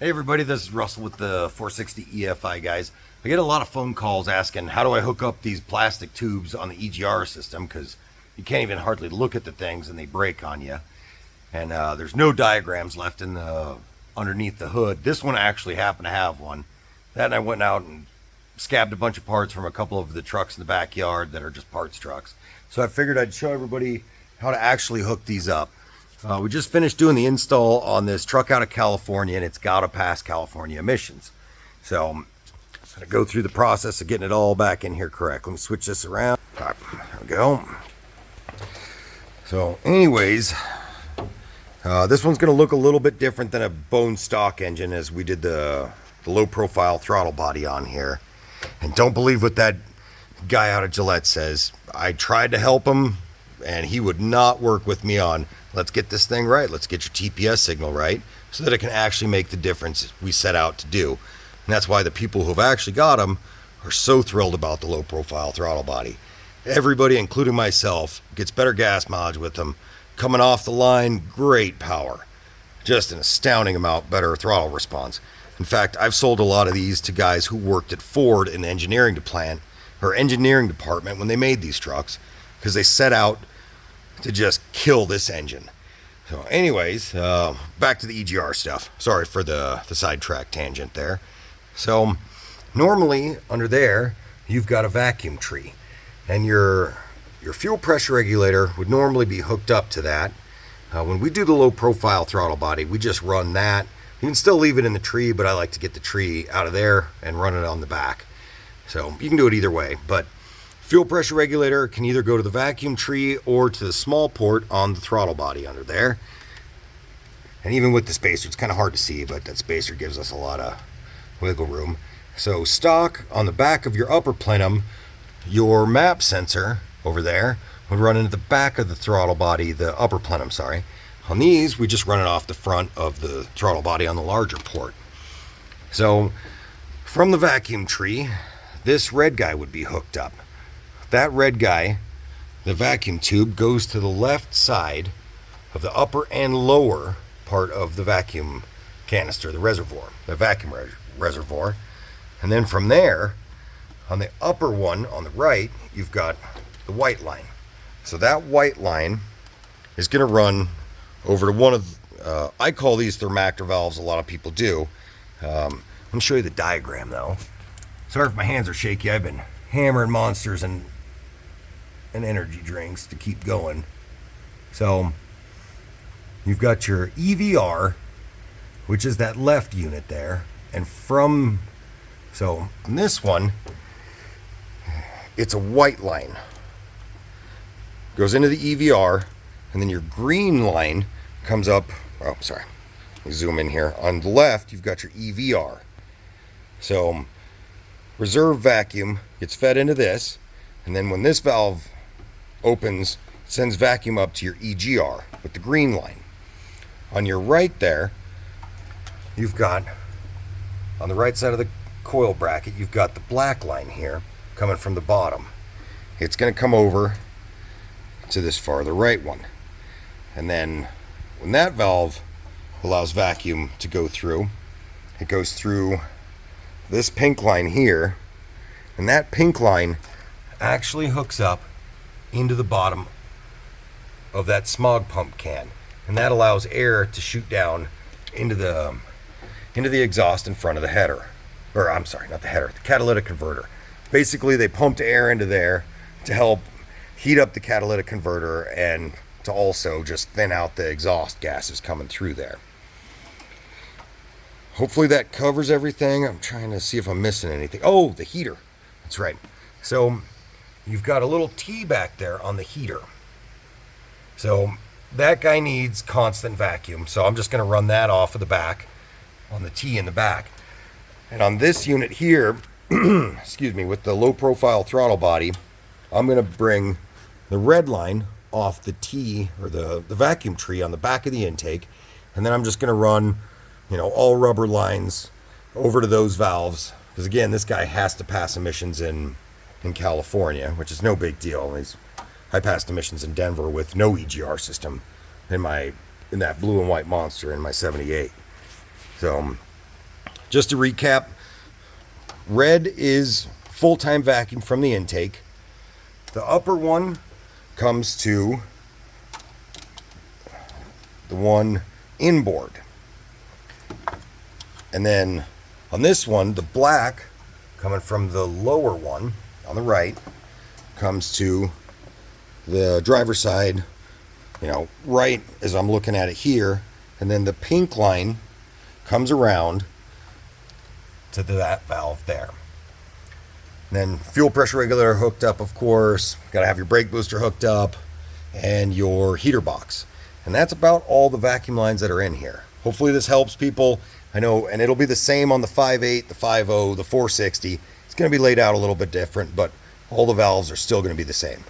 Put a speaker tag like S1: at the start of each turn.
S1: Hey everybody, this is Russell with the 460 EFI Guys. I get a lot of phone calls asking how do I hook up these plastic tubes on the EGR system, because you can't even hardly look at the things and they break on you. And there's no diagrams left in the underneath the hood. This one actually happened to have one. That and I went out and scabbed a bunch of parts from a couple of the trucks in the backyard that are just parts trucks. So I figured I'd show everybody how to actually hook these up. We just finished doing the install on this truck out of California, and it's got to pass California emissions. So I'm going to go through the process of getting it all back in here correct. Let me switch this around. There we go. So anyways, this one's going to look a little bit different than a bone stock engine, as we did the low profile throttle body on here. And don't believe what that guy out of Gillette says. I tried to help him, and he would not work with me on, let's get this thing right. Let's get your TPS signal right so that it can actually make the difference we set out to do. And that's why the people who have actually got them are so thrilled about the low profile throttle body. Everybody, including myself, gets better gas mileage with them. Coming off the line, great power. Just an astounding amount better throttle response. In fact, I've sold a lot of these to guys who worked at Ford in the engineering department when they made these trucks, because they set out to just kill this engine. So anyways, back to the EGR stuff. Sorry for the sidetrack tangent there. So normally under there, you've got a vacuum tree, and your fuel pressure regulator would normally be hooked up to that. When we do the low profile throttle body, we just run that. You can still leave it in the tree, but I like to get the tree out of there and run it on the back. So you can do it either way, but fuel pressure regulator can either go to the vacuum tree or to the small port on the throttle body under there. And even with the spacer, it's kind of hard to see, but that spacer gives us a lot of wiggle room. So stock on the back of your upper plenum, your map sensor over there would run into the back of the throttle body, the upper plenum, sorry. On these, we just run it off the front of the throttle body on the larger port. So from the vacuum tree, this red guy would be hooked up. That red guy, the vacuum tube, goes to the left side of the upper and lower part of the vacuum canister, the reservoir, the vacuum reservoir. And then from there, on the upper one on the right, you've got the white line. So that white line is going to run over to one of, I call these thermactor valves, a lot of people do. Let me show you the diagram though. Sorry if my hands are shaky. I've been hammering monsters and energy drinks to keep going. So you've got your EVR, which is that left unit there, and so on this one, it's a white line. Goes into the EVR, and then your green line comes up. Oh, sorry. Let me zoom in here. On the left, you've got your EVR. So reserve vacuum gets fed into this, and then when this valve opens, it sends vacuum up to your EGR with the green line. On your right there, you've got, on the right side of the coil bracket, you've got the black line here coming from the bottom. It's going to come over to this farther right one. And then when that valve allows vacuum to go through, it goes through this pink line here, and that pink line actually hooks up into the bottom of that smog pump can, and that allows air to shoot down into the exhaust in front of the header, or I'm sorry, not the header, the catalytic converter. Basically, they pumped air into there to help heat up the catalytic converter and to also just thin out the exhaust gases coming through there. Hopefully that covers everything. I'm trying to see if I'm missing anything. Oh, the heater. That's right. So you've got a little T back there on the heater. So that guy needs constant vacuum. So I'm just going to run that off of the back on the T in the back. And on this unit here, excuse me, with the low profile throttle body, I'm going to bring the red line off the T, or the vacuum tree on the back of the intake. And then I'm just going to run, all rubber lines over to those valves. Because again, this guy has to pass emissions in California, which is no big deal. I passed emissions in Denver with no EGR system in that blue and white monster in my 78. So just to recap, red is full-time vacuum from the intake. The upper one comes to the one inboard. And then on this one, the black coming from the lower one on the right comes to the driver's side, right as I'm looking at it here. And then the pink line comes around to that valve there. And then fuel pressure regulator hooked up, of course. Got to have your brake booster hooked up and your heater box. And that's about all the vacuum lines that are in here. Hopefully this helps people. I know, and it'll be the same on the 5.8, the 5.0, the 460. It's going to be laid out a little bit different, but all the valves are still going to be the same.